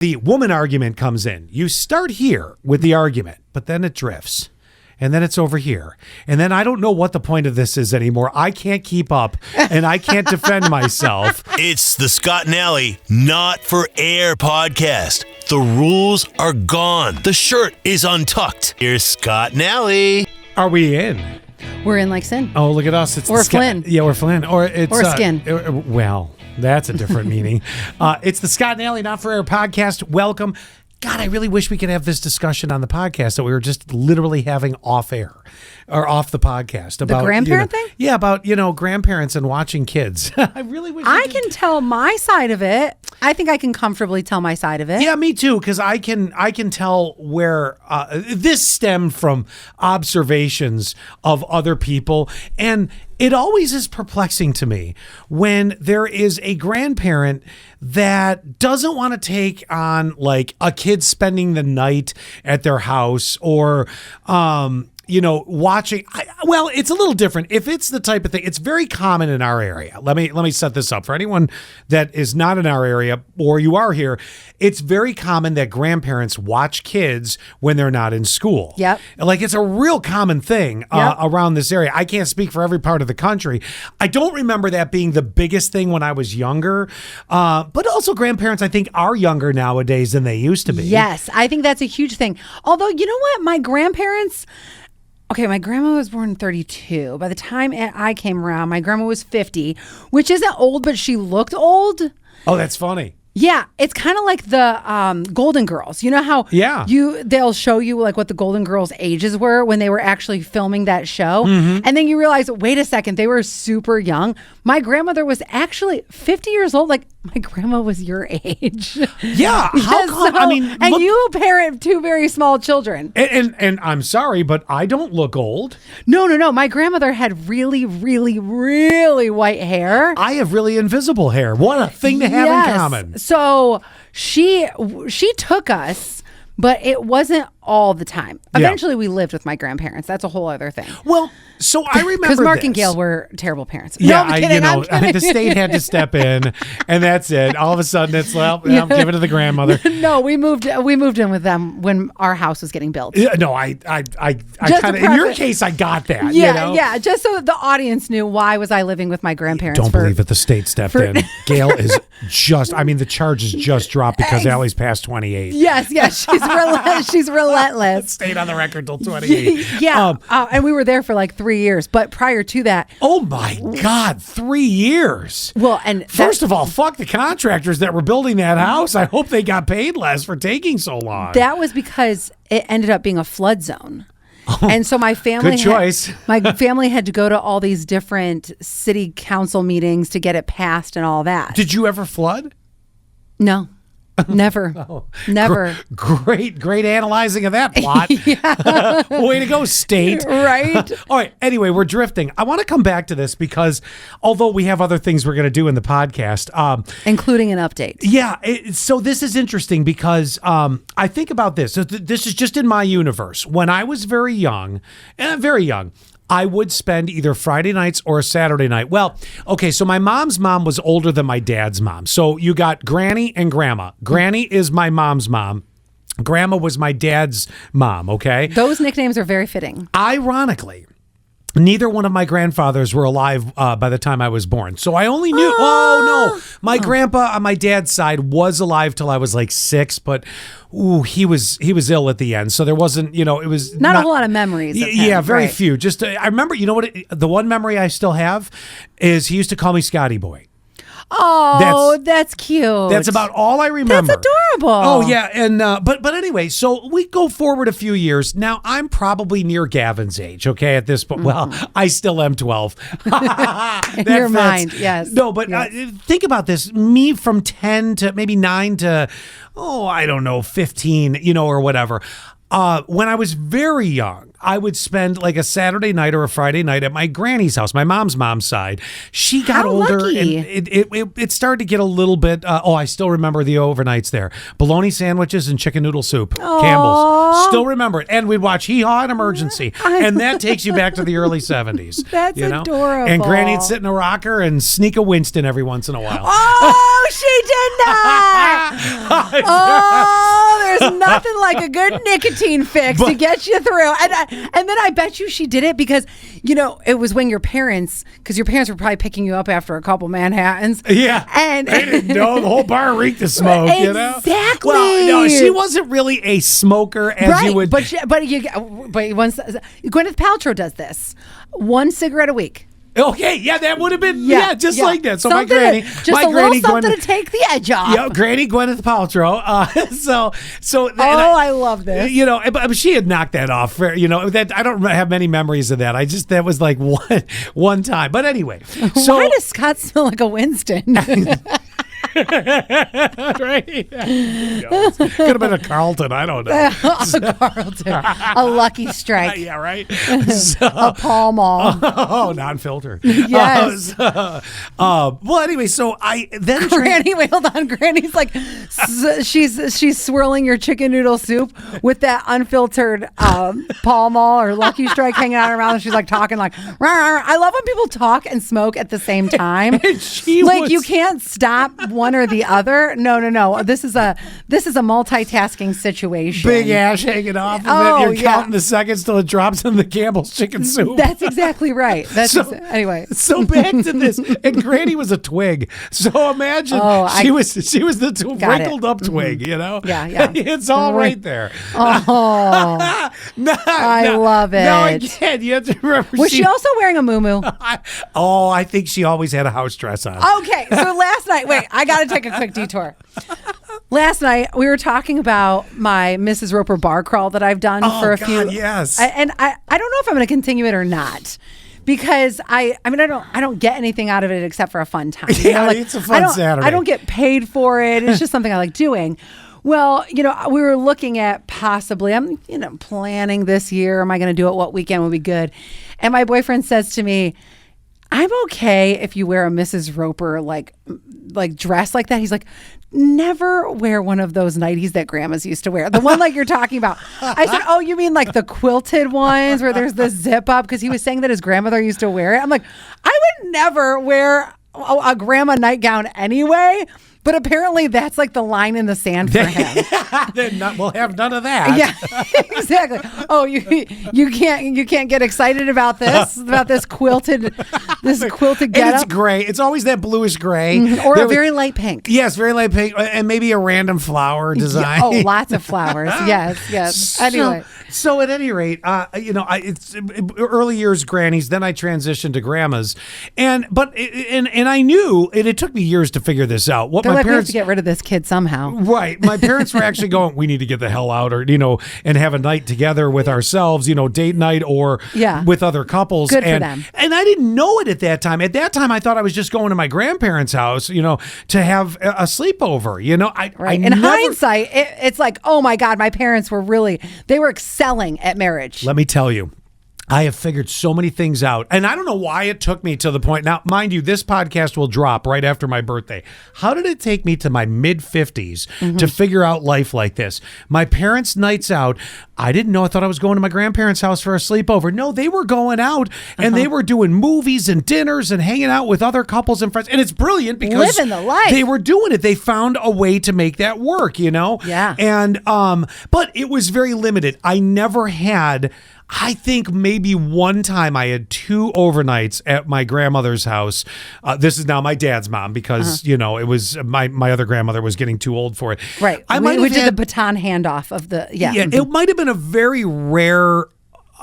The woman argument comes in. You start here with the argument, but then it drifts. And then it's over here. And then I don't know what the point of this is anymore. I can't keep up and I can't defend myself. It's the Scott and Allie Not for Air podcast. The rules are gone. The shirt is untucked. Here's Scott and Allie. Are we in? We're in like sin. Oh, look at us. It's Or Flynn. Yeah, we're Flynn. Or it's skin. Well, that's a different meaning. It's the Scott and Allie Not for Air podcast. Welcome. God, I really wish we could have this discussion on the podcast that we were just literally having off air or off the podcast about the grandparent thing. Yeah, about grandparents and watching kids. I really wish I can tell my side of it. I think I can comfortably tell my side of it. Yeah, me too, because I can tell where this stemmed from observations of other people, and it always is perplexing to me when there is a grandparent that doesn't want to take on like a kid spending the night at their house or watching. Well, it's a little different. If it's the type of thing, it's very common in our area. Let me set this up for anyone that is not in our area or you are here. It's very common that grandparents watch kids when they're not in school. Yep. Like it's a real common thing around this area. I can't speak for every part of the country. I don't remember that being the biggest thing when I was younger. But also grandparents, I think, are younger nowadays than they used to be. Yes, I think that's a huge thing. Although, you know what? My grandparents... Okay, my grandma was born in 32. By the time I came around, my grandma was 50, which isn't old, but she looked old. Oh, that's funny. Yeah, it's kind of like the Golden Girls. You know how they'll show you like what the Golden Girls' ages were when they were actually filming that show? Mm-hmm. And then you realize, wait a second, they were super young. My grandmother was actually 50 years old. Like, my grandma was your age. Yeah. How come? I mean, and you parent two very small children. And I'm sorry, but I don't look old. No. My grandmother had really, really, really white hair. I have really invisible hair. What a thing to have in common. So she took us, but it wasn't all the time. Eventually, we lived with my grandparents. That's a whole other thing. Well, so I remember because Mark and Gail were terrible parents. Yeah, no, I'm kidding, I'm kidding. The state had to step in, and that's it. All of a sudden, it's give it to the grandmother. No, we moved in with them when our house was getting built. Yeah, no, I kind of in your case, I got that. Yeah. Just so the audience knew why was I living with my grandparents. Don't believe that the state stepped in. Gail is just. I mean, the charges just dropped because Allie's past 28. Yes, she's relentless. Stayed on the record till 28. Yeah, and we were there for like 3 years. But prior to that, oh my God, 3 years. Well, and first of all, fuck the contractors that were building that house. I hope they got paid less for taking so long. That was because it ended up being a flood zone. And so my family, good choice. My family had to go to all these different city council meetings to get it passed and all that. Did you ever flood? No. Never. Never. Great analyzing of that plot. Way to go, state. Right. All right. Anyway, we're drifting. I want to come back to this because although we have other things we're going to do in the podcast, including an update. Yeah. So this is interesting because I think about this. So this is just in my universe. When I was very young, I would spend either Friday nights or a Saturday night. Well, okay, so my mom's mom was older than my dad's mom. So you got Granny and Grandma. Granny is my mom's mom. Grandma was my dad's mom, okay? Those nicknames are very fitting. Ironically, neither one of my grandfathers were alive by the time I was born. So I only knew, my grandpa on my dad's side was alive till I was like 6, but he was ill at the end. So there wasn't, it was not a whole lot of memories of him, yeah, very right. few. Just, I remember, the one memory I still have is he used to call me Scotty Boy. Oh, that's cute. That's about all I remember. That's adorable. Oh yeah, and but anyway, so we go forward a few years. Now I'm probably near Gavin's age, okay, at this point. Well, I still am 12. In your mind, yes. No, but yes. Think about this. Me from 10 to maybe 9 to, I don't know, 15, or whatever. when I was very young, I would spend like a Saturday night or a Friday night at my granny's house, my mom's side. She got older, lucky. and it started to get a little bit. I still remember the overnights there: bologna sandwiches and chicken noodle soup. Campbell's, still remember it. And we'd watch Hee Haw and Emergency, and that takes you back to the early 70s. That's adorable. And Granny'd sit in a rocker and sneak a Winston every once in a while. Oh, she did not. Oh, there's nothing like a good nicotine fix to get you through. And then I bet you she did it because, it was when your parents were probably picking you up after a couple Manhattans. Yeah. And they didn't know the whole bar reeked of smoke, Exactly. Well, no, she wasn't really a smoker as you would. But once Gwyneth Paltrow does this. 1 cigarette a week. Okay, yeah, that would have been just like that. So something my granny, something to take the edge off. Yeah, Granny Gwyneth Paltrow. I love this. But she had knocked that off. That I don't have many memories of that. That was like one time. But anyway, so why does Scott smell like a Winston? Right? Could have been a Carlton. I don't know. A Carlton. A Lucky Strike. Yeah, right. A Pall Mall. Oh, non-filter. Yes. Well, anyway, so I then Granny. Wait, hold on. Granny's like she's swirling your chicken noodle soup with that unfiltered Pall Mall or Lucky Strike hanging out around, and she's like talking like. Rawr, rawr. I love when people talk and smoke at the same time. You can't stop one or the other. No. This is a multitasking situation. Big ash hanging off of it. You're counting the seconds till it drops in the Campbell's chicken soup. That's exactly right. Anyway. So back to this. And Granny was a twig. So imagine she was the wrinkled up twig, Yeah. It's all right there. Oh. I love it. No, again, you have to remember. Was she also wearing a muumuu? I think she always had a house dress on. Okay, so last night, wait, I got to take a quick detour. Last night, we were talking about my Mrs. Roper bar crawl that I've done for a few. Yes. And I don't know if I'm going to continue it or not. Because I don't get anything out of it except for a fun time. It's a fun Saturday. I don't get paid for it. It's just something I like doing. Well, we were looking at possibly, I'm planning this year. Am I going to do it? What weekend would be good? And my boyfriend says to me, I'm okay if you wear a Mrs. Roper like dress like that. He's like, never wear one of those nighties that grandmas used to wear. The one like you're talking about. I said, oh, you mean like the quilted ones where there's the zip up? Because he was saying that his grandmother used to wear it. I'm like, I would never wear a grandma nightgown anyway. But apparently that's like the line in the sand for him. We'll have none of that. Yeah, exactly. Oh, you can't get excited about this quilted getup. And it's gray. It's always that bluish gray. Mm-hmm. Or a very light pink. Yes, very light pink, and maybe a random flower design. Yeah. Oh, lots of flowers. Yes. Anyway. So at any rate, it's early years grannies. Then I transitioned to grandmas, and I knew it took me years to figure this out. What my parents, we have to get rid of this kid somehow. Right. My parents were actually going, we need to get the hell out, or and have a night together with ourselves, date night or with other couples. Good for them. And I didn't know it at that time. At that time, I thought I was just going to my grandparents' house, to have a sleepover. In hindsight, it's like, oh my God, my parents were they were excelling at marriage. Let me tell you. I have figured so many things out, and I don't know why it took me to the point. Now, mind you, this podcast will drop right after my birthday. How did it take me to my mid-50s to figure out life like this? My parents' nights out, I didn't know. I thought I was going to my grandparents' house for a sleepover. No, they were going out, and they were doing movies and dinners and hanging out with other couples and friends. And it's brilliant because living the life. They were doing it. They found a way to make that work, Yeah. And but it was very limited. I never had... I think maybe one time I had 2 overnights at my grandmother's house. This is now my dad's mom because, it was my other grandmother was getting too old for it. Right. We did the baton handoff of the, it might have been a very rare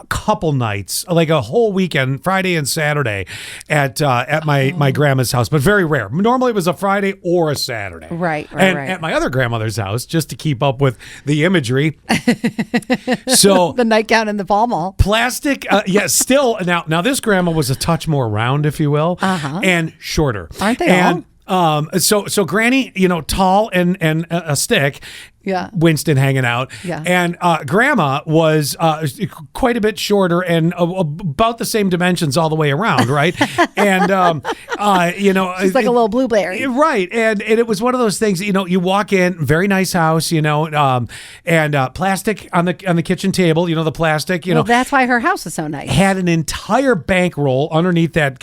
couple nights, like a whole weekend, Friday and Saturday at my grandma's house, but very rare. Normally it was a Friday or a Saturday. Right. At my other grandmother's house, just to keep up with the imagery. So the nightgown in the Pall Mall. Plastic, still. Now this grandma was a touch more round, if you will, and shorter. Aren't they all? So Granny, tall and a stick, Winston hanging out. Yeah. And Grandma was quite a bit shorter and about the same dimensions all the way around, right? And, she's like a little blueberry. Right. And it was one of those things, you walk in, very nice house, and plastic on the kitchen table, the plastic, Well, that's why her house is so nice. Had an entire bankroll underneath that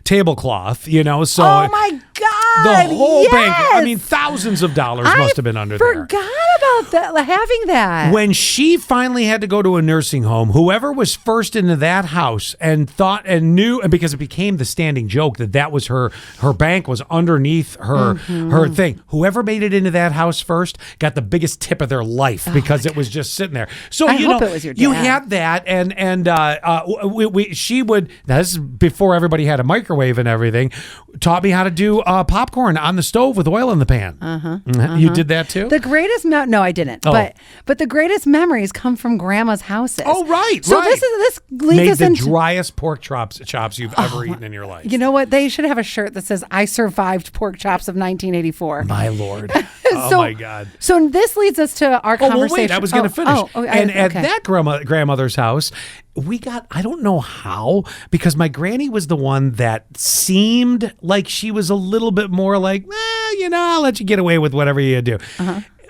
tablecloth, so. Oh my God. The whole bank. I mean, Yes. thousands of dollars must have been under there. Forgot about that, having that. When she finally had to go to a nursing home, whoever was first into that house and thought and knew, and because it became the standing joke that was her bank was underneath her thing. Whoever made it into that house first got the biggest tip of their life because it was just sitting there. So I hope it was your dad. You had that, and she would. Now this is before everybody had a microwave and everything. Taught me how to do popcorn on the stove with oil in the pan. You did that too? The greatest no, I didn't. Oh. But the greatest memories come from Grandma's houses. Oh, right. So right. this leads Made us the into driest pork chops you've ever eaten in your life. You know what? They should have a shirt that says "I survived pork chops of 1984." My Lord. Oh So- my God. So this leads us to our Oh, conversation. well, wait, I was going to finish. And at okay. that grandmother's house, we got, I don't know how, because my granny was the one that seemed like she was a little bit more like, I'll let you get away with whatever you do.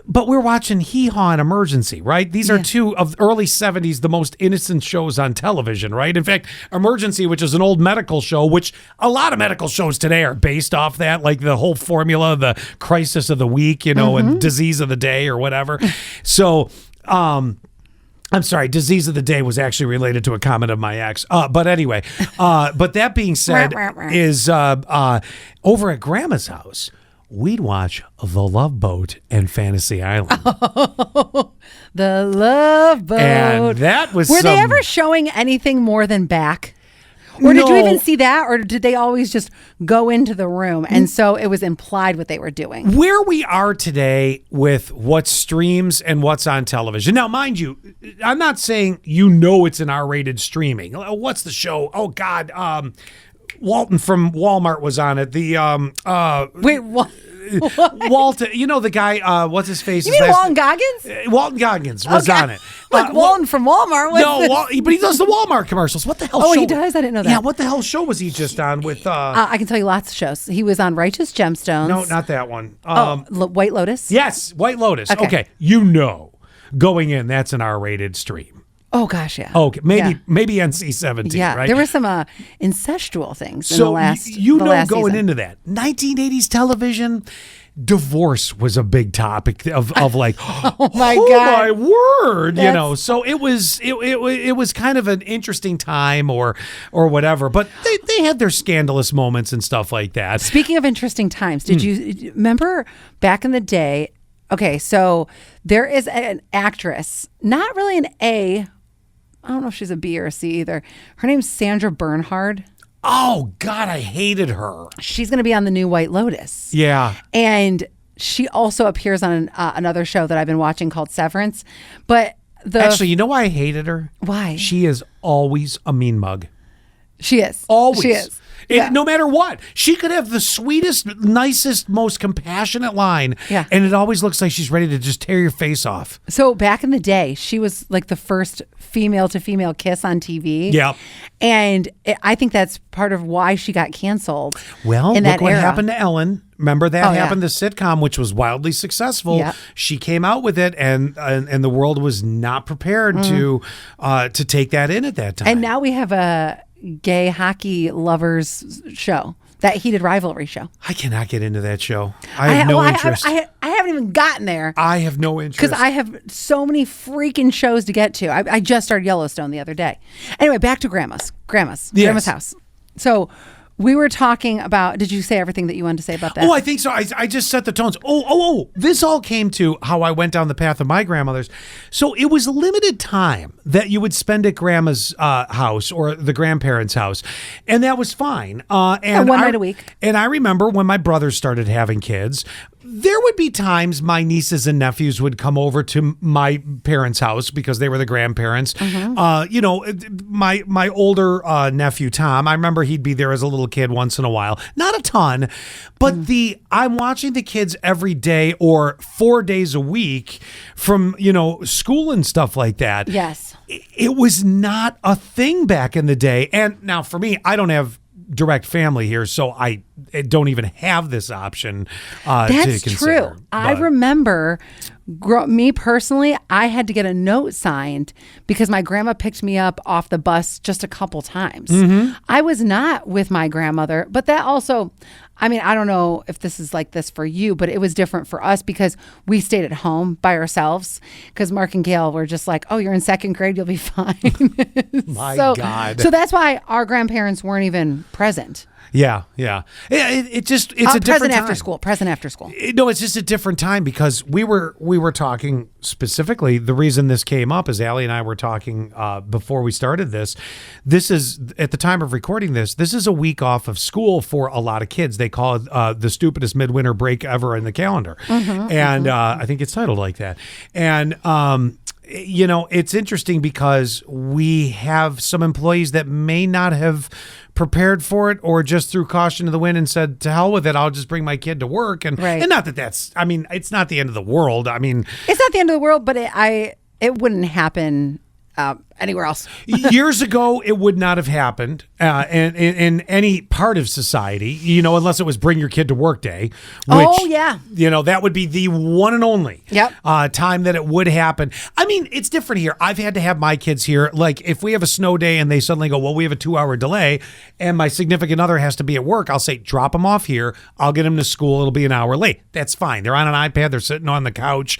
But we're watching Hee Haw and Emergency, right? These are two of early 70s, the most innocent shows on television, right? In fact, Emergency, which is an old medical show, which a lot of medical shows today are based off that, like the whole formula, the crisis of the week, and disease of the day or whatever. So, I'm sorry, disease of the day was actually related to a comment of my ex. But anyway, but that being said, is over at Grandma's house, we'd watch The Love Boat and Fantasy Island. The Love Boat. And that was Were they ever showing anything more than back? Or did you even see that? Or did they always just go into the room? And so it was implied what they were doing. Where we are today with what streams and what's on television. Now, mind you, I'm not saying it's an R-rated streaming. What's the show? Oh, God. Walton from Walmart was on it. Wait, what? Walton, the guy, what's his face? You mean Walton Goggins? Walton Goggins was on it. Like Walton from Walmart. But he does the Walmart commercials. What the hell? Oh, he does? I didn't know that. Yeah, what the hell show was he just on with? I can tell you lots of shows. He was on Righteous Gemstones. No, not that one. White Lotus? Yes, White Lotus. Okay. Going in, that's an R-rated stream. Oh, gosh, yeah. Okay, maybe NC-17, yeah, right? there were some incestual things in the last going season. into that. 1980s television, divorce was a big topic of like, oh my God, God, my word, So it was kind of an interesting time or whatever. But they had their scandalous moments and stuff like that. Speaking of interesting times, did you remember back in the day? Okay, so there is an actress, not really an A. I don't know if she's a B or a C either. Her name's Sandra Bernhard. Oh, God, I hated her. She's going to be on the new White Lotus. Yeah. And she also appears on another show that I've been watching called Severance. But actually, you know why I hated her? Why? She is always a mean mug. She is. Always. She is. Yeah. No matter what. She could have the sweetest, nicest, most compassionate line. Yeah. And it always looks like she's ready to just tear your face off. So back in the day, she was like the first female to female kiss on TV. Yeah. And I think that's part of why she got canceled. Well, in look that what era. happened to Ellen. Remember that happened, yeah. the sitcom, which was wildly successful. Yeah. She came out with it, and the world was not prepared to take that in at that time. And now we have a gay hockey lovers show, that heated rivalry show. I cannot get into that show. I have no interest. I haven't even gotten there. I have no interest. Because I have so many freaking shows to get to. I just started Yellowstone the other day. Anyway, back to Grandma's house. So we were talking about, did you say everything that you wanted to say about that? Oh, I think so. I just set the tones. Oh, this all came to how I went down the path of my grandmother's. So it was limited time that you would spend at Grandma's house or the grandparents' house. And that was fine. And one night a week. And I remember when my brothers started having kids, there would be times my nieces and nephews would come over to my parents' house because they were the grandparents. My older nephew, Tom, I remember he'd be there as a little kid once in a while. Not a ton, but I'm watching the kids every day or 4 days a week from, school and stuff like that. Yes. It was not a thing back in the day. And now for me, I don't have direct family here, so I don't even have this option to consider. That's true. I remember, me personally, I had to get a note signed because my grandma picked me up off the bus just a couple times. I was not with my grandmother, but that also, I mean, I don't know if this is like this for you, but it was different for us because we stayed at home by ourselves because Mark and Gail were just like, oh, you're in second grade, you'll be fine. My God. So that's why our grandparents weren't even present. Yeah. It's a different present time. Present after school. No, it's just a different time because we were talking specifically. The reason this came up is Allie and I were talking before we started this. This is at the time of recording this. This is a week off of school for a lot of kids. They call it the stupidest midwinter break ever in the calendar, and I think it's titled like that. And it's interesting because we have some employees that may not have prepared for it or just threw caution to the wind and said, to hell with it, I'll just bring my kid to work. And not that's, I mean, it's not the end of the world. I mean, it's not the end of the world, but it wouldn't happen anywhere else. Years ago, it would not have happened in any part of society, unless it was bring your kid to work day. Which, that would be the one and only time that it would happen. I mean, it's different here. I've had to have my kids here. Like if we have a snow day and they suddenly go, well, we have a 2-hour delay and my significant other has to be at work, I'll say, drop them off here. I'll get them to school. It'll be an hour late. That's fine. They're on an iPad. They're sitting on the couch,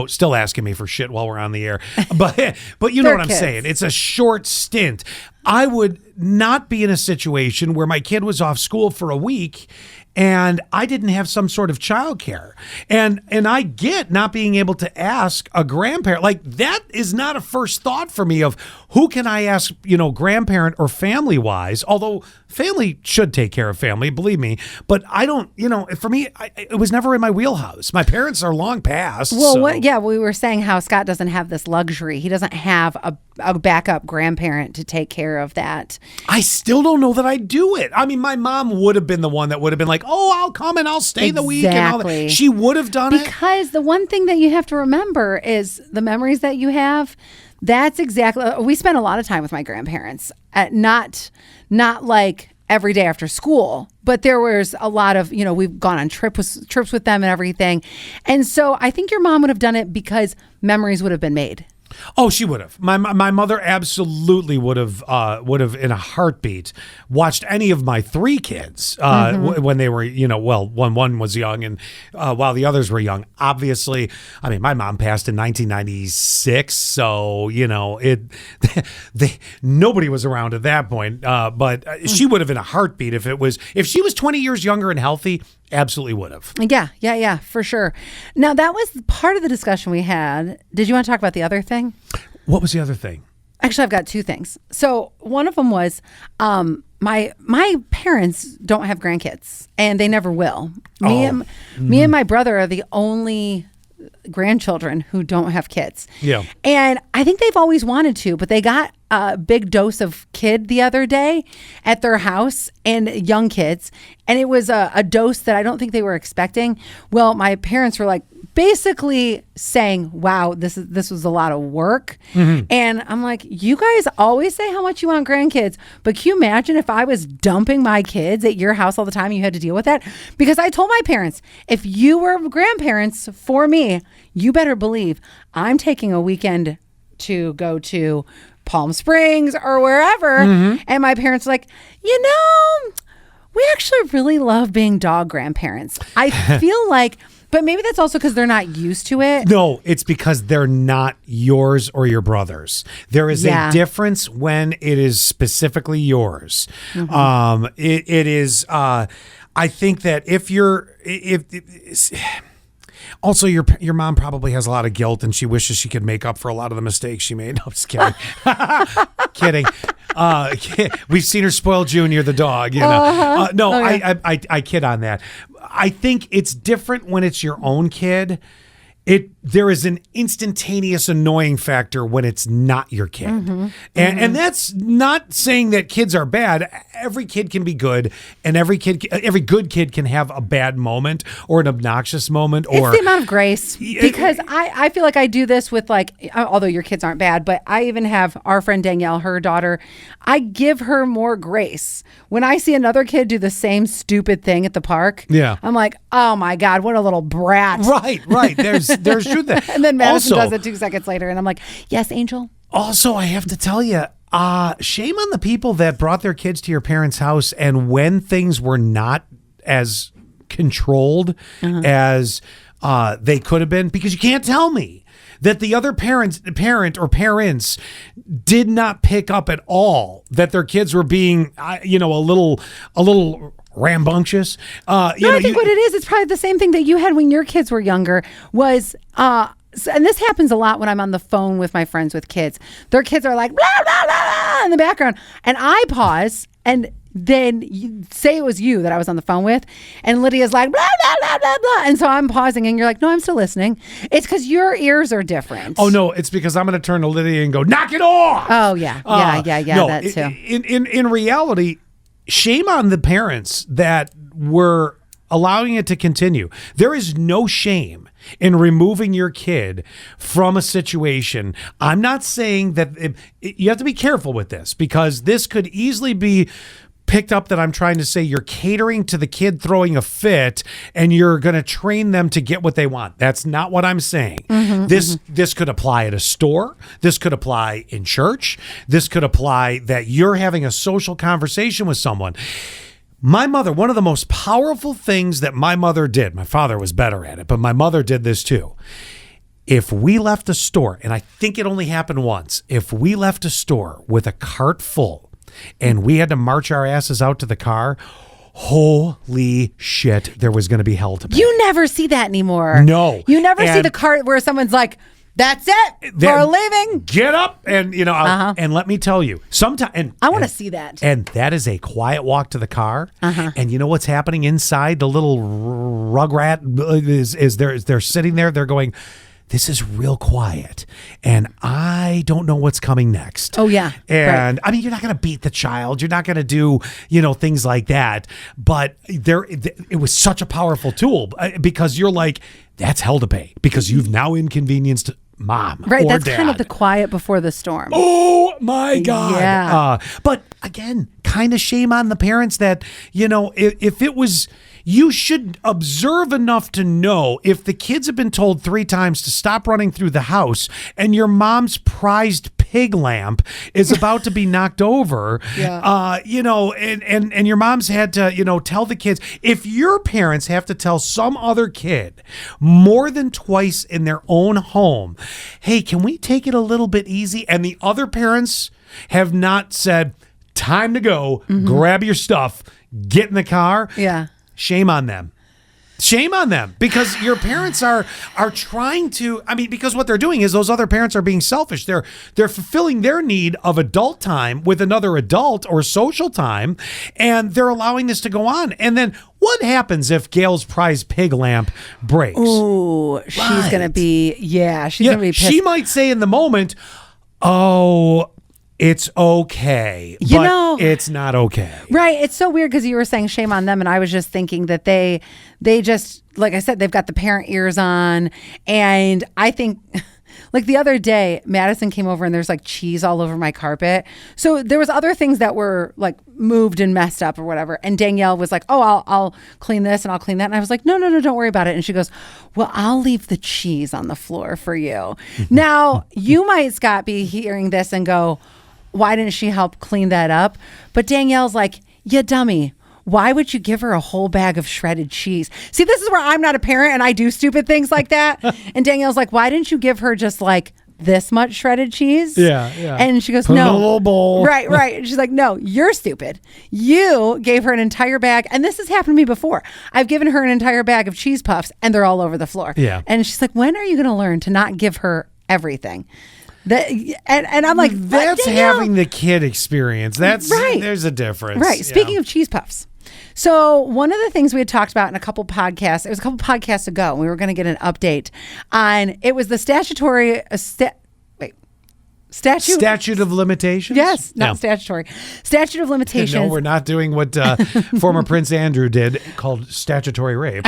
still asking me for shit while we're on the air. But you know what I'm saying? It's a short stint. I would not be in a situation where my kid was off school for a week and I didn't have some sort of childcare. And I get not being able to ask a grandparent. Like that is not a first thought for me of who can I ask, grandparent or family wise, although family should take care of family, believe me. But I don't, for me, it was never in my wheelhouse. My parents are long past. Well, we were saying how Scott doesn't have this luxury. He doesn't have a backup grandparent to take care of that. I still don't know that I do it. I mean, my mom would have been the one that would have been like, oh, I'll come and I'll stay the week and all that. She would have done it. Because the one thing that you have to remember is the memories that you have. That's exactly, we spent a lot of time with my grandparents, not like every day after school, but there was a lot of, we've gone on trips with them and everything. And so I think your mom would have done it because memories would have been made. Oh, she would have. My mother absolutely would have in a heartbeat watched any of my 3 kids when they were, when one was young and while the others were young. Obviously, I mean, my mom passed in 1996, so nobody was around at that point. But she would have in a heartbeat if she was 20 years younger and healthy. Absolutely would have. Yeah, for sure. Now, that was part of the discussion we had. Did you want to talk about the other thing? What was the other thing? Actually, I've got 2 things. So one of them was my parents don't have grandkids, and they never will. Me and my brother are the only grandchildren who don't have kids. Yeah. And I think they've always wanted to, but they got a big dose of kid the other day at their house and young kids. And it was a dose that I don't think they were expecting. Well, my parents were like basically saying, wow, this was a lot of work. And I'm like, you guys always say how much you want grandkids, but can you imagine if I was dumping my kids at your house all the time and you had to deal with that? Because I told my parents, if you were grandparents for me, you better believe I'm taking a weekend to go to Palm Springs or wherever. And my parents were like, we actually really love being dog grandparents. I feel like, but maybe that's also because they're not used to it. No, it's because they're not yours or your brother's. There is a difference when it is specifically yours. It is, I think that if Also, your mom probably has a lot of guilt, and she wishes she could make up for a lot of the mistakes she made. No, I'm just kidding. Kidding. We've seen her spoil Junior the dog. You know. No, okay. I kid on that. I think it's different when it's your own kid. There is an instantaneous annoying factor when it's not your kid. And that's not saying that kids are bad. Every kid can be good, and every good kid can have a bad moment or an obnoxious moment. Or it's the amount of grace, because I feel like I do this with, like, although your kids aren't bad, but I even have our friend Danielle, her daughter. I give her more grace when I see another kid do the same stupid thing at the park. Yeah, I'm like, oh my God, what a little brat. Right. There's truth there. And then Madison does it 2 seconds later, and I'm like, yes, Angel. Also, I have to tell you, shame on the people that brought their kids to your parents' house, and when things were not as controlled as they could have been, because you can't tell me that the other parent or parents did not pick up at all that their kids were being, a little rambunctious. I think what it is, it's probably the same thing that you had when your kids were younger was, and this happens a lot when I'm on the phone with my friends with kids. Their kids are like, blah, blah, blah, in the background. And I pause, and then you say it was you that I was on the phone with, and Lydia's like, blah, blah, blah, blah, blah. And so I'm pausing, and you're like, no, I'm still listening. It's because your ears are different. Oh, no, it's because I'm going to turn to Lydia and go, knock it off. Oh, yeah. No, that too. In reality, shame on the parents that were allowing it to continue. There is no shame in removing your kid from a situation. I'm not saying that you have to be careful with this, because this could easily be picked up that I'm trying to say you're catering to the kid throwing a fit and you're going to train them to get what they want. That's not what I'm saying. This could apply at a store. This could apply in church. This could apply that you're having a social conversation with someone. My mother, one of the most powerful things that my mother did, my father was better at it, but my mother did this too. If we left a store, and I think it only happened once, if we left a store with a cart full and we had to march our asses out to the car, holy shit, there was going to be hell to pay. You never see that anymore. No. You never see the cart where someone's like, that's it. We're leaving. Get up. And, and let me tell you, sometimes. I want to see that. And that is a quiet walk to the car. And you know what's happening inside? The little rugrat they're sitting there. They're going, this is real quiet, and I don't know what's coming next. Oh, yeah. And right. I mean, you're not going to beat the child. You're not going to do, things like that. But it was such a powerful tool, because you're like, that's hell to pay, because you've now inconvenienced mom right, or that's dad. Kind of the quiet before the storm. Oh, my God. Yeah. But again, kind of shame on the parents that, if it was... You should observe enough to know if the kids have been told 3 times to stop running through the house and your mom's prized pig lamp is about to be knocked over, and your mom's had to, tell the kids. If your parents have to tell some other kid more than twice in their own home, hey, can we take it a little bit easy? And the other parents have not said, time to go, grab your stuff, get in the car. Yeah. Shame on them. Shame on them, because your parents are trying to, because what they're doing is those other parents are being selfish. They're fulfilling their need of adult time with another adult or social time, and they're allowing this to go on. And then what happens if Gail's prize pig lamp breaks? Ooh, she's going to be, she's going to be pissed. She might say in the moment, oh, it's okay, but it's not okay. Right. It's so weird, because you were saying shame on them, and I was just thinking that they just, like I said, they've got the parent ears on. And I think, like the other day, Madison came over and there's like cheese all over my carpet. So there was other things that were like moved and messed up or whatever. And Danielle was like, oh, I'll clean this and I'll clean that. And I was like, no, don't worry about it. And she goes, well, I'll leave the cheese on the floor for you. Now, you might, Scott, be hearing this and go, why didn't she help clean that up? But Danielle's like, you dummy. Why would you give her a whole bag of shredded cheese? See, this is where I'm not a parent and I do stupid things like that. And Danielle's like, why didn't you give her just like this much shredded cheese. Yeah. And she goes, Put it in no. a little bowl. Right. And she's like, no, you're stupid. You gave her an entire bag. And this has happened to me before. I've given her an entire bag of cheese puffs and they're all over the floor. Yeah. And she's like, when are you going to learn to not give her everything? And I'm like, that's having the kid experience. That's right. There's a difference. Right. Speaking of cheese puffs. So one of the things we had talked about in a couple podcasts, it was a couple podcasts ago, and we were going to get an update on, it was the statutory, statute of limitations? Yes, not statutory. Statute of limitations. No, we're not doing what former Prince Andrew did called statutory rape.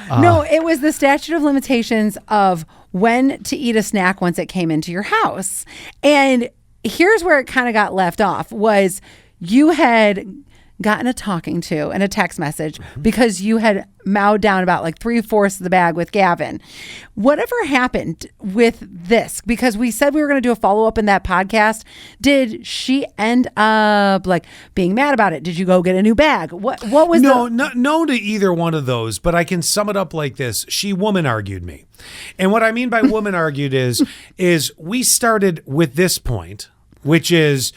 No, it was the statute of limitations of when to eat a snack once it came into your house. And here's where it kind of got left off was you had gotten a talking to and a text message because you had mowed down about like 3/4 of the bag with Gavin. Whatever happened with this? Because we said we were going to do a follow-up in that podcast. Did she end up like being mad about it? Did you go get a new bag? What was no to either one of those, but I can sum it up like this. She woman argued me. And what I mean by woman argued is we started with this point, which is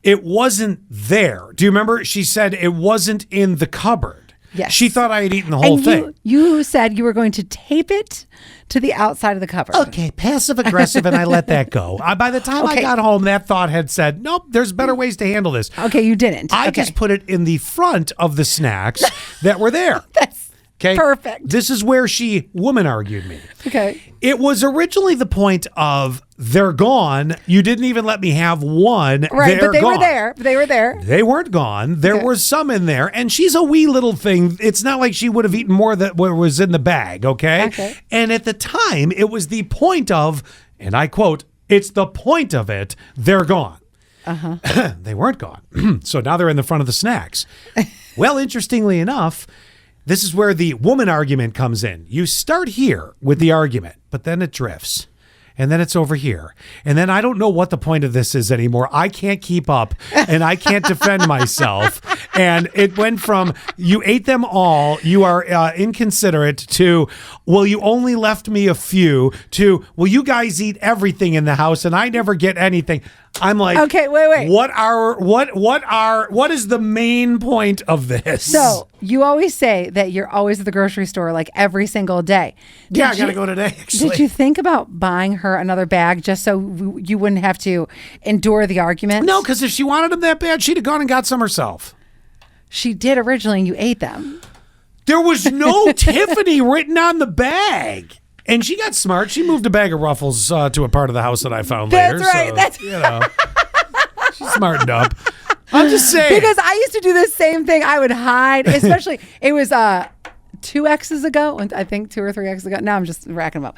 it wasn't there. Do you remember? She said it wasn't in the cupboard. Yes. She thought I had eaten the whole thing. You said you were going to tape it to the outside of the cupboard. Okay, passive aggressive, and I let that go. By the time I got home, that thought had said, nope, there's better ways to handle this. Okay, you didn't. I just put it in the front of the snacks that were there. That's perfect. This is where she woman argued me. Okay. It was originally the point of they're gone. You didn't even let me have one. Right, but they were there. They were there. They weren't gone. There were some in there. And she's a wee little thing. It's not like she would have eaten more than what was in the bag, okay? And at the time, it was the point of, and I quote, it's the point of it, they're gone. They weren't gone. So now they're in the front of the snacks. Well, interestingly enough, this is where the woman argument comes in. You start here with the argument, but then it drifts. And then it's over here. And then I don't know what the point of this is anymore. I can't keep up and I can't defend myself. And it went from you ate them all, you are inconsiderate, to, well, you only left me a few, to, well, you guys eat everything in the house and I never get anything. I'm like, okay, wait. What is the main point of this? So you always say that you're always at the grocery store like every single day. I gotta go today, actually. Did you think about buying her another bag just so you wouldn't have to endure the argument? No, because if she wanted them that bad, she'd have gone and got some herself. She did originally, and you ate them. There was no Tiffany written on the bag. And she got smart. She moved a bag of Ruffles to a part of the house that I found later. That's right. She smartened up. I'm just saying. Because I used to do the same thing. I would hide, especially, it was 2 X's ago, I think 2 or 3 X's ago. Now I'm just racking them up.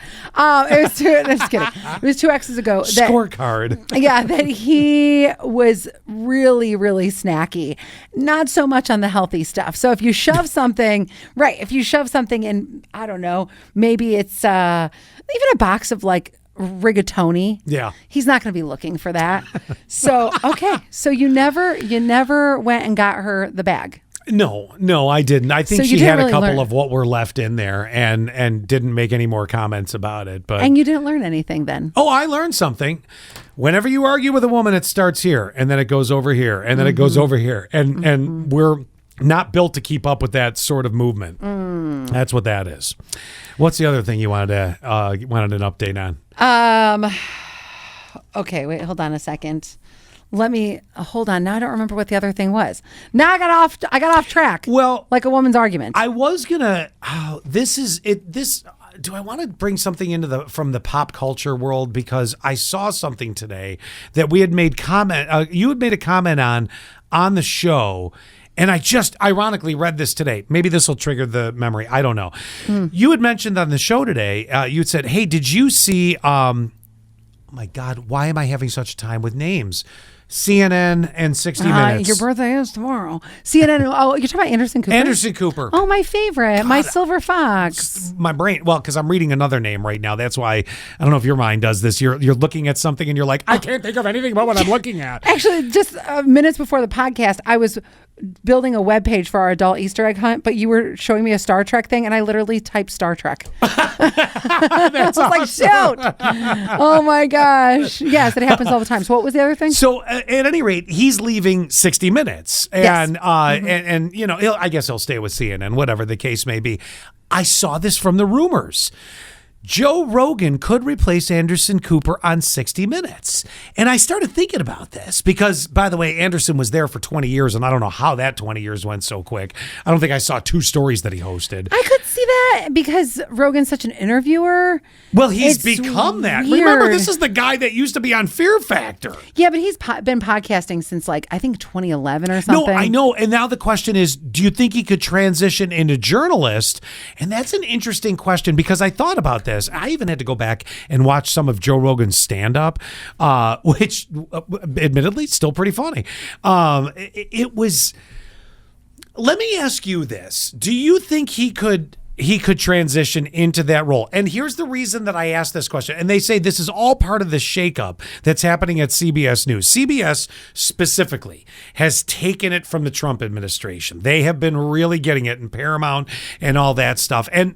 It was just kidding. It was 2 X's ago. Scorecard. That he was really, really snacky. Not so much on the healthy stuff. So if you shove something, if you shove something in, I don't know, maybe it's even a box of like rigatoni. Yeah. He's not going to be looking for that. So, okay. So you never went and got her the bag. No, I didn't. I think she had a couple of what were left in there and didn't make any more comments about it. And you didn't learn anything then? Oh, I learned something. Whenever you argue with a woman, it starts here and then it goes over here and then it goes over here. And we're not built to keep up with that sort of movement. That's what that is. What's the other thing you wanted an update on? Okay, wait, hold on a second. Let me hold on. Now I don't remember what the other thing was. Now I got off track. Well, like a woman's argument. I was gonna. This is it. This. Do I want to bring something into from the pop culture world, because I saw something today that we had made comment. You had made a comment on the show, and I just ironically read this today. Maybe this will trigger the memory. I don't know. You had mentioned on the show today. You had said, "Hey, did you see?" Oh my God, why am I having such a time with names? CNN and 60 Minutes. Your birthday is tomorrow. CNN. Oh, you're talking about Anderson Cooper? Anderson Cooper. Oh, my favorite. God, my silver fox. My brain. Well, because I'm reading another name right now. That's why I don't know if your mind does this. You're looking at something and you're like, I can't think of anything about what I'm looking at. Actually, just minutes before the podcast, I was building a web page for our adult Easter egg hunt, but you were showing me a Star Trek thing, and I literally typed Star Trek. That's I was like, shoot! Oh my gosh! Yes, it happens all the time. So, what was the other thing? So, at any rate, he's leaving 60 Minutes, and and you know, I guess he'll stay with CNN, whatever the case may be. I saw this from the rumors. Joe Rogan could replace Anderson Cooper on 60 Minutes. And I started thinking about this because, by the way, Anderson was there for 20 years, and I don't know how that 20 years went so quick. I don't think I saw 2 stories that he hosted. I could see that because Rogan's such an interviewer. Well, he's become that. Weird. Remember, this is the guy that used to be on Fear Factor. Yeah, but he's been podcasting since, like, I think 2011 or something. No, I know. And now the question is, do you think he could transition into journalist? And that's an interesting question because I thought about this. I even had to go back and watch some of Joe Rogan's stand-up, which admittedly still pretty funny. It was. Let me ask you this: do you think he could transition into that role? And here's the reason that I asked this question. And they say this is all part of the shakeup that's happening at CBS News. CBS specifically has taken it from the Trump administration. They have been really getting it in Paramount and all that stuff. And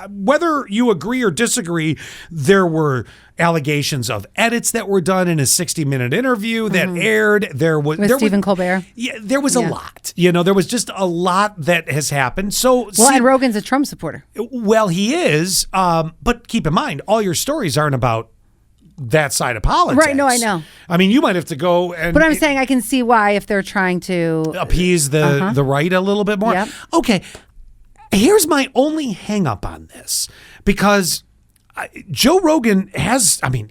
whether you agree or disagree, there were allegations of edits that were done in a 60-minute interview that aired. With Stephen Colbert. Yeah, there was a lot. You know, there was just a lot that has happened. So, and Rogan's a Trump supporter. Well, he is. But keep in mind, all your stories aren't about that side of politics. Right, no, I know. I mean, you might have to go and... But I'm saying I can see why if they're trying to... appease the right a little bit more. Yep. Okay, here's my only hang up on this. Because... Joe Rogan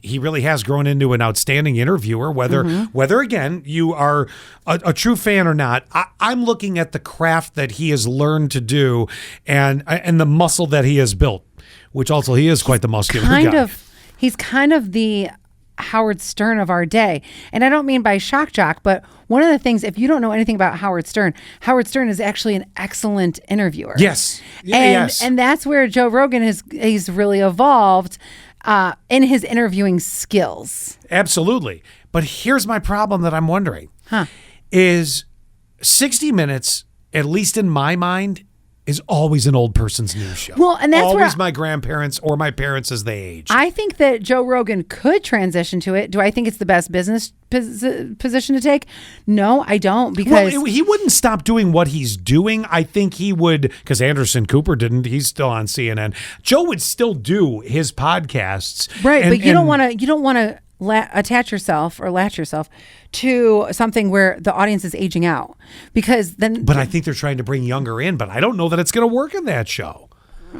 he really has grown into an outstanding interviewer, whether again, you are a true fan or not. I'm looking at the craft that he has learned to do and the muscle that he has built, which also he is quite the muscular guy. He's kind of the Howard Stern of our day. And I don't mean by shock jock, but one of the things, if you don't know anything about Howard Stern is actually an excellent interviewer. Yes. And that's where Joe Rogan he's really evolved in his interviewing skills. Absolutely. But here's my problem that I'm wondering. Is 60 Minutes, at least in my mind, is always an old person's news show. Well, and that's always my grandparents or my parents as they age. I think that Joe Rogan could transition to it. Do I think it's the best business position to take? No, I don't, because he wouldn't stop doing what he's doing. I think he would, because Anderson Cooper didn't. He's still on CNN. Joe would still do his podcasts, right? But you don't want to attach yourself or latch yourself to something where the audience is aging out, because then. But I think they're trying to bring younger in, but I don't know that it's going to work in that show.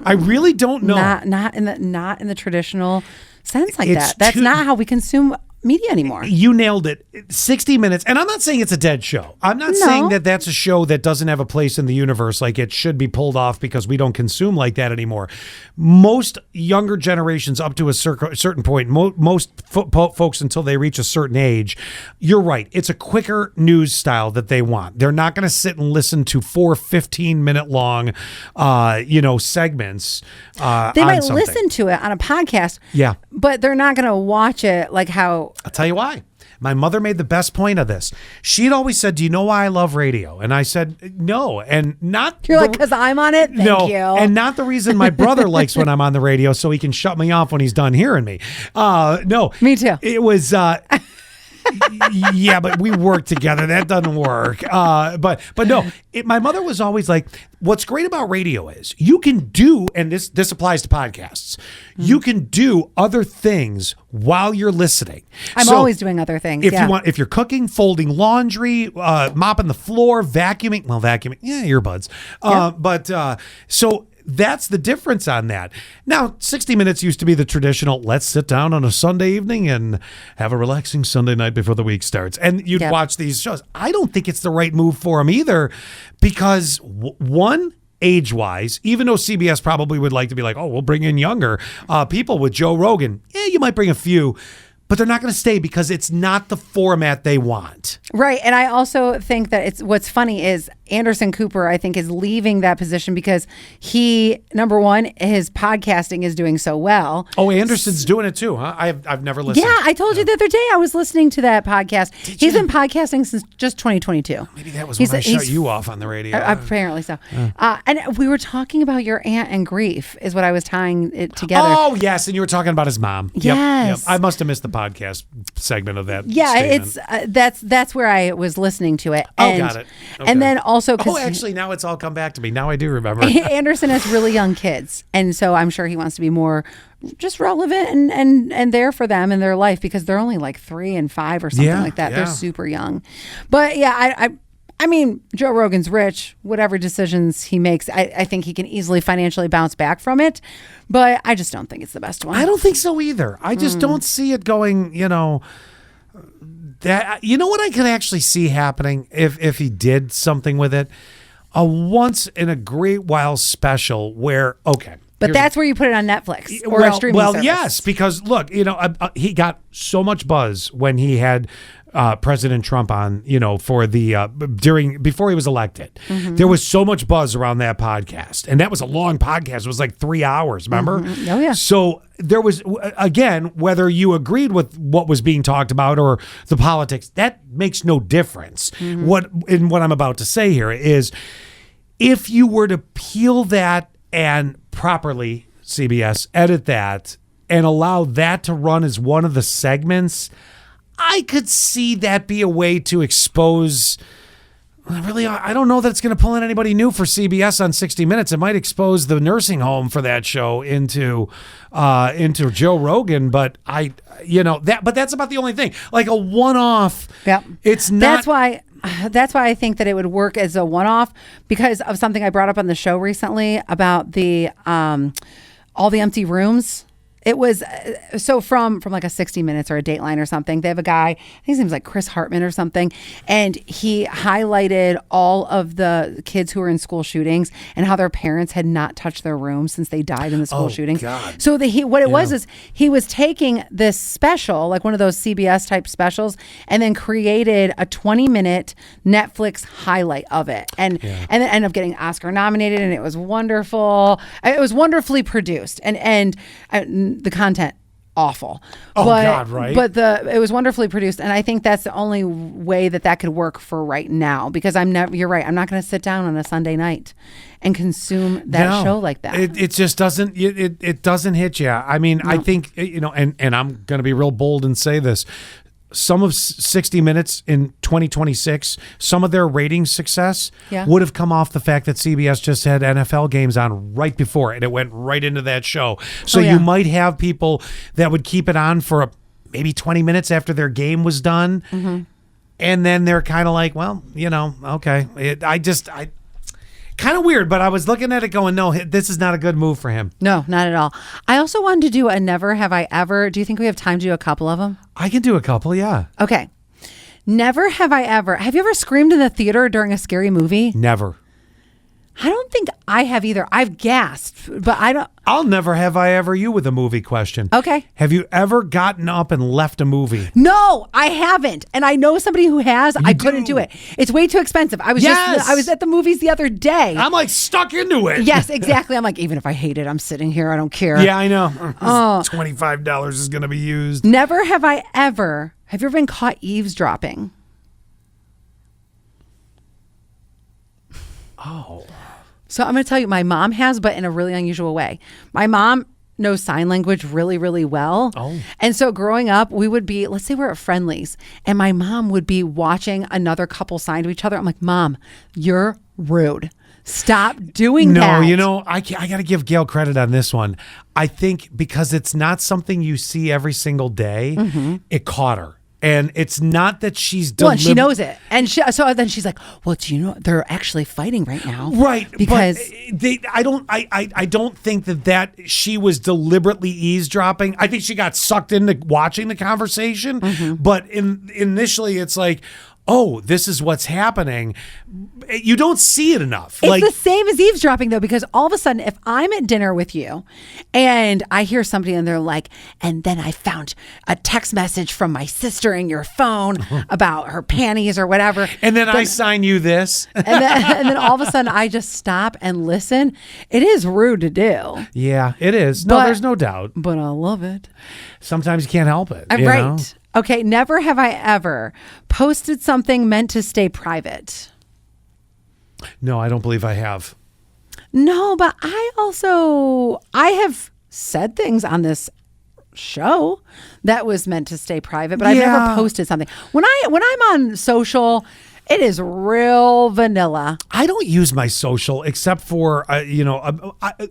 I really don't know. Not in the traditional sense like that. That's not how we consume media anymore. You nailed it. 60 Minutes. And I'm not saying it's a dead show. I'm not saying that that's a show that doesn't have a place in the universe, like it should be pulled off because we don't consume like that anymore. Most younger generations up to a certain point, most folks until they reach a certain age, you're right. It's a quicker news style that they want. They're not going to sit and listen to 4 15-minute long, segments. They might listen to it on a podcast. Yeah. But they're not going to watch it like how... I'll tell you why. My mother made the best point of this. She'd always said, do you know why I love radio? And I said, no. And not... You're like, because I'm on it? Thank you. And not the reason my brother likes when I'm on the radio so he can shut me off when he's done hearing me. No. Me too. It was... yeah, but we work together. That doesn't work. But no, my mother was always like, what's great about radio is you can do, and this applies to podcasts, you can do other things while you're listeing. I'm always doing other things. If you're cooking, folding laundry, mopping the floor, vacuuming, earbuds. So that's the difference on that. Now, 60 Minutes used to be the traditional, let's sit down on a Sunday evening and have a relaxing Sunday night before the week starts. And you'd watch these shows. I don't think it's the right move for them either, because one, age-wise, even though CBS probably would like to be like, oh, we'll bring in younger people with Joe Rogan. Yeah, you might bring a few. but they're not going to stay because it's not the format they want. Right. And I also think that what's funny is Anderson Cooper, I think, is leaving that position because he, number one, his podcasting is doing so well. Oh, Anderson's doing it too, huh? I've never listened. Yeah, I told you the other day I was listening to that podcast. He's been podcasting since just 2022. Maybe that was when I shut you off on the radio. Apparently so. And we were talking about your aunt and grief is what I was tying it together. Oh, yes. And you were talking about his mom. Yes. Yep. I must have missed the podcast segment of that. Yeah, statement. it's that's where I was listening to it. Oh, got it. Okay. And then also, actually, now it's all come back to me. Now I do remember. Anderson has really young kids, and so I'm sure he wants to be more just relevant and there for them in their life because they're only like 3 and 5 or something like that. They're super young. But yeah, I mean, Joe Rogan's rich. Whatever decisions he makes, I think he can easily financially bounce back from it. But I just don't think it's the best one. I don't think so either. I just don't see it going, that, you know what I could actually see happening if he did something with it? A once in a great while special where, okay. But that's where you put it on Netflix or a streaming service. Yes, because look, he got so much buzz when he had President Trump on, for the before he was elected. Mm-hmm. There was so much buzz around that podcast, and that was a long podcast. It was like 3 hours. Remember? Mm-hmm. Oh yeah. So there was, again, whether you agreed with what was being talked about or the politics, that makes no difference. Mm-hmm. What I'm about to say here is, if you were to peel that and properly, CBS, edit that and allow that to run as one of the segments, I could see that be a way to expose. Really, I don't know that it's going to pull in anybody new for CBS on 60 Minutes. It might expose the nursing home for that show into Joe Rogan, but but that's about the only thing. Like a one-off. Yep. It's not. That's why I think that it would work as a one-off because of something I brought up on the show recently about the all the empty rooms. It was so from like a 60 Minutes or a Dateline or something. They have a guy, I think his name's like Chris Hartman or something, and he highlighted all of the kids who were in school shootings and how their parents had not touched their room since they died in the school shootings. God. So what it was is he was taking this special, like one of those CBS type specials, and then created a 20-minute Netflix highlight of it, and then ended up getting Oscar nominated, and it was wonderful. It was wonderfully produced, and the content awful. God, right? But it was wonderfully produced, and I think that's the only way that could work for right now because you're right. I'm not going to sit down on a Sunday night and consume that show like that. It just doesn't. It doesn't hit you. I mean, no. I think and I'm going to be real bold and say this. Some of 60 Minutes in 2026, some of their ratings success would have come off the fact that CBS just had NFL games on right before, and it went right into that show. So you might have people that would keep it on for maybe 20 minutes after their game was done, and then they're kind of like, well, okay. Kind of weird, but I was looking at it going, no, this is not a good move for him. No, not at all. I also wanted to do a Never Have I Ever. Do you think we have time to do a couple of them? I can do a couple, yeah. Okay. Never have I ever. Have you ever screamed in the theater during a scary movie? Never. I don't think I have either. I've gasped, but I don't. I'll never have I ever you with a movie question. Okay. Have you ever gotten up and left a movie? No, I haven't. And I know somebody who has. I couldn't do it. It's way too expensive. I was at the movies the other day. I'm like stuck into it. Yes, exactly. I'm like, even if I hate it, I'm sitting here. I don't care. Yeah, I know. $25 is going to be used. Never have I ever. Have you ever been caught eavesdropping? Oh. So I'm going to tell you, my mom has, but in a really unusual way. My mom knows sign language really, really well. Oh. And so growing up, we would be, let's say we're at Friendly's, and my mom would be watching another couple sign to each other. I'm like, Mom, you're rude. Stop doing that. No, I got to give Gail credit on this one. I think because it's not something you see every single day, it caught her. And it's not that she's well, she knows it, and so then she's like, "Well, do you know they're actually fighting right now?" Right, because I don't think that she was deliberately eavesdropping. I think she got sucked into watching the conversation. But initially, it's like, oh, this is what's happening. You don't see it enough. It's the same as eavesdropping, though, because all of a sudden, if I'm at dinner with you and I hear somebody and they're like, and then I found a text message from my sister in your phone about her panties or whatever. And then I sign you this. and then all of a sudden I just stop and listen. It is rude to do. Yeah, it is. No, there's no doubt. But I love it. Sometimes you can't help it. You Right. know? Okay, never have I ever posted something meant to stay private. No, I don't believe I have. No, but I have said things on this show that was meant to stay private, but I've never posted something. When I'm on social, it is real vanilla. I don't use my social except for,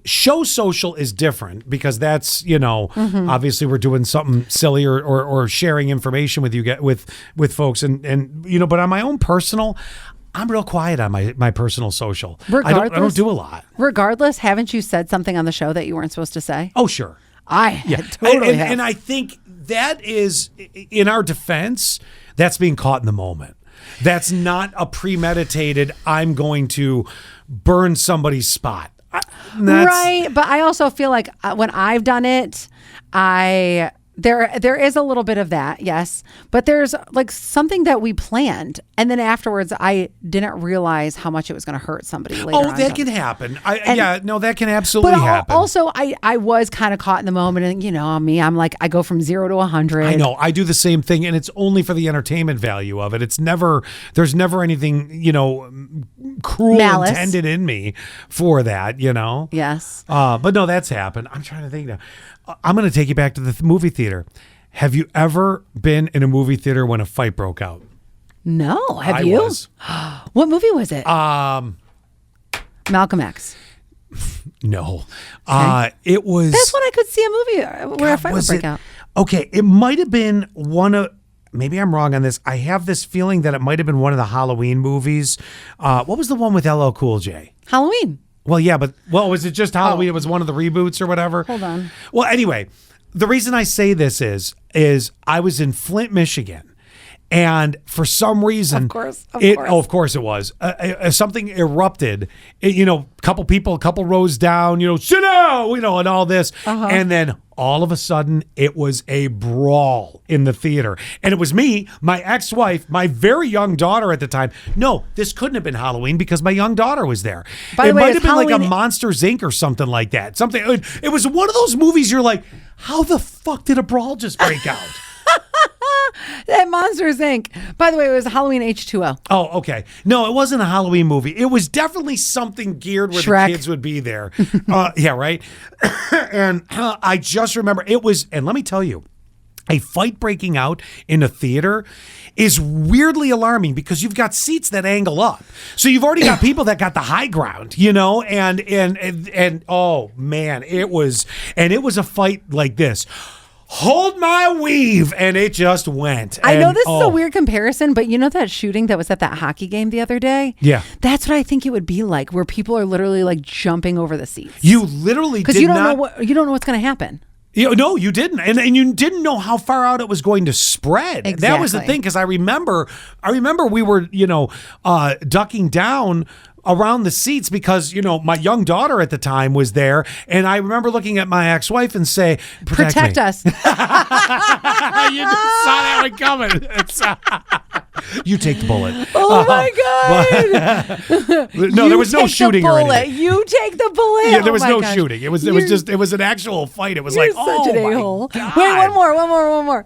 show social is different because that's, obviously we're doing something silly or sharing information with you with folks and but on my own personal, I'm real quiet on my personal social. I don't do a lot. Regardless, haven't you said something on the show that you weren't supposed to say? Oh, sure. Totally have. And I think that is, in our defense, that's being caught in the moment. That's not a premeditated, I'm going to burn somebody's spot. Right. But I also feel like when I've done it, there is a little bit of that, yes. But there's like something that we planned. And then afterwards, I didn't realize how much it was going to hurt somebody later on. Oh, that can happen. That can absolutely happen. But also, I was kind of caught in the moment. And, me, I'm like, I go from 0 to 100. I know. I do the same thing. And it's only for the entertainment value of it. There's never anything, cruel malice intended in me for that, Yes. But no, that's happened. I'm trying to think now. I'm going to take you back to the movie theater. Have you ever been in a movie theater when a fight broke out? No. Have I you? Was. What movie was it? Malcolm X. No. Okay. It was. That's when I could see a movie where a fight would break out. Okay. It might have been one of. Maybe I'm wrong on this. I have this feeling that it might have been one of the Halloween movies. What was the one with LL Cool J? Halloween. Well, yeah, but was it just Halloween? It was one of the reboots or whatever. Hold on. Well, anyway, the reason I say this is I was in Flint, Michigan, and for some reason, of course it was. Something erupted. A couple rows down. Sit down. And all this, and then all of a sudden, it was a brawl in the theater. And it was me, my ex-wife, my very young daughter at the time. No, this couldn't have been Halloween because my young daughter was there. It might have been like a Monsters, Inc. or something like that. It was one of those movies you're like, how the fuck did a brawl just break out? That Monsters, Inc. By the way, it was Halloween H2O. Oh, okay. No, it wasn't a Halloween movie. It was definitely something geared where Shrek. the kids would be there. Yeah, right? And I just remember it was, and let me tell you, a fight breaking out in a theater is weirdly alarming because you've got seats that angle up. So you've already got people that got the high ground, and oh man, it was a fight like this. Hold my weave, and it just went. I know this is a weird comparison, but that shooting that was at that hockey game the other day? Yeah. That's what I think it would be like, where people are literally like jumping over the seats. You literally did not. Because you don't know what's going to happen. No, you didn't. And you didn't know how far out it was going to spread. Exactly. That was the thing, because I remember we were, ducking down around the seats because, my young daughter at the time was there. And I remember looking at my ex-wife and say, protect us. You just saw that one coming. You take the bullet. Oh my God. No, there was no shooting or anything. You take the bullet. Yeah, there was no shooting. It was an actual fight. It was like, such an a-hole. God. Wait, one more.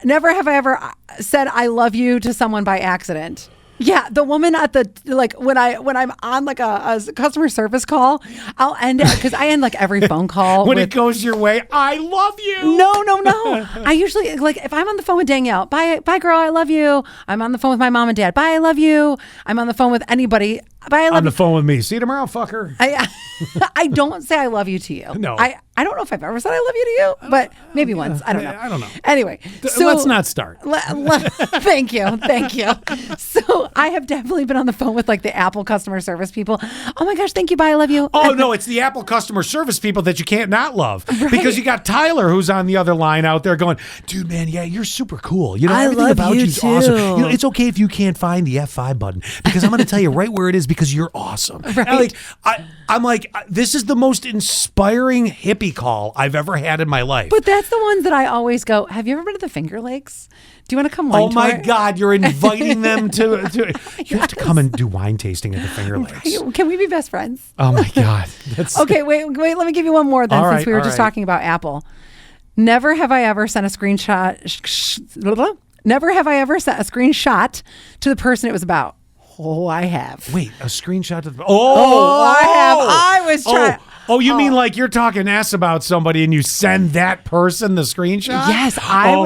Never have I ever said I love you to someone by accident. Yeah, the woman at when I'm on like a customer service call, I'll end it because I end like every phone call when it goes your way. I love you. No. I usually if I'm on the phone with Danielle, bye girl, I love you. I'm on the phone with my mom and dad. Bye, I love you. I'm on the phone with anybody. But I love on the phone with me. See you tomorrow, fucker. I don't say I love you to you. No. I don't know if I've ever said I love you to you, but maybe once. I don't know. I don't know. Anyway, so let's not start. Thank you. So I have definitely been on the phone with like the Apple customer service people. Oh my gosh, thank you, bye, I love you. Oh no, it's the Apple customer service people that you can't not love. Right. Because you got Tyler who's on the other line out there going, dude, man, yeah, you're super cool. You know, everything about you's awesome. You know, it's okay if you can't find the F5 button because I'm going to tell you right where it is because you're awesome. Right. I'm like, this is the most inspiring hippie call I've ever had in my life. But that's the ones that I always go, have you ever been to the Finger Lakes? Do you want to come wine Oh my tour? God, you're inviting them to you have to come and do wine tasting at the Finger Lakes. Right. Can we be best friends? Oh my God. Okay, wait, let me give you one more then since we were just talking about Apple. Never have I ever sent a screenshot. Never have I ever sent a screenshot to the person it was about. Oh, I have. Wait, a screenshot of the... I have. I was trying... you mean like you're talking ass about somebody and you send that person the screenshot? Yes,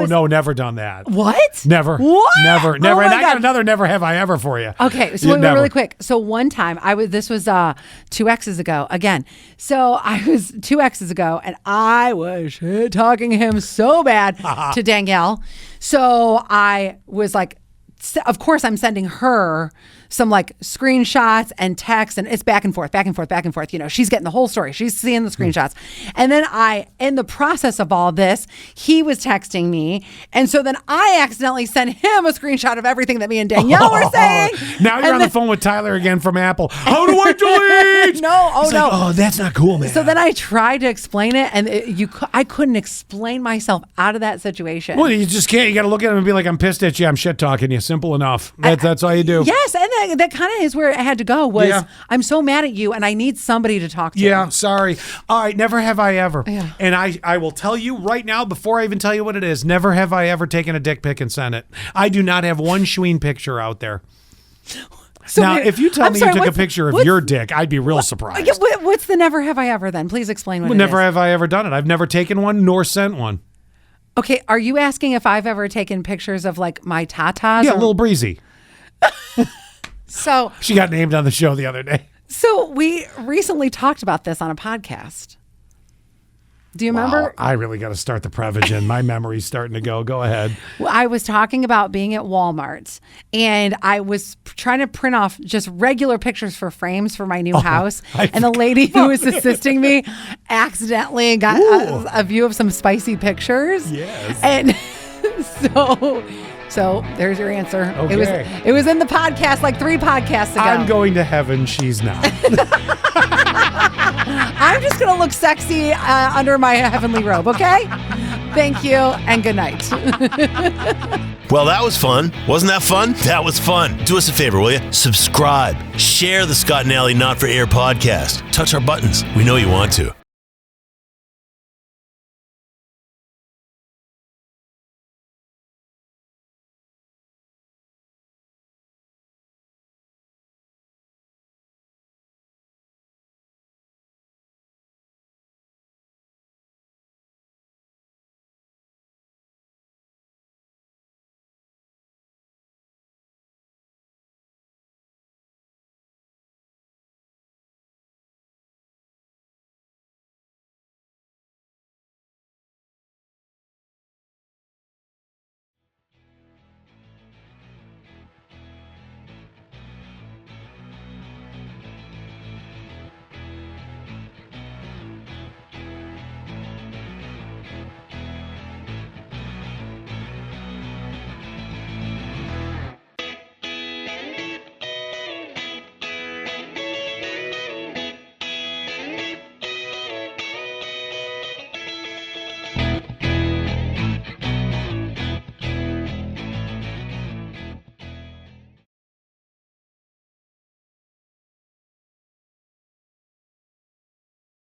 no, never done that. What? Never. What? Never. Oh and I got another never have I ever for you. Okay, so really quick. So one time this was 2 X's ago again. So I was 2 X's ago and I was shit talking him so bad to Danielle. So I was like, of course I'm sending her some like screenshots and texts and it's back and forth. You know, she's getting the whole story. She's seeing the screenshots. And then in the process of all this, he was texting me. And so then I accidentally sent him a screenshot of everything that me and Danielle were saying. Now you're on the phone with Tyler again from Apple. How do I delete? No. That's not cool, man. So then I tried to explain it and I couldn't explain myself out of that situation. Well, you just can't. You got to look at him and be like, I'm pissed at you. I'm shit talking you. Simple enough. That's all you do. Yes. And that kind of is where it had to go was I'm so mad at you and I need somebody to talk to. Yeah, sorry. All right, never have I ever. Yeah. And I will tell you right now, before I even tell you what it is, never have I ever taken a dick pic and sent it. I do not have one Schween picture out there. So now, if you tell me you took a picture of your dick, I'd be real surprised. What's the never have I ever then? Please explain what it is. Never have I ever done it. I've never taken one nor sent one. Okay, are you asking if I've ever taken pictures of like my tatas? Yeah, a little breezy. So she got named on the show the other day. So we recently talked about this on a podcast. Do you remember? I really got to start the Prevagen. My memory's starting to go. Go ahead. I was talking about being at Walmart and I was trying to print off just regular pictures for frames for my new house. And the lady who was assisting me accidentally got a view of some spicy pictures. Yes. And so there's your answer. Okay. It was in the podcast like 3 podcasts ago. I'm going to heaven. She's not. I'm just going to look sexy under my heavenly robe, okay? Thank you and good night. Well, that was fun. Wasn't that fun? That was fun. Do us a favor, will you? Subscribe. Share the Scott and Allie Not For Air podcast. Touch our buttons. We know you want to.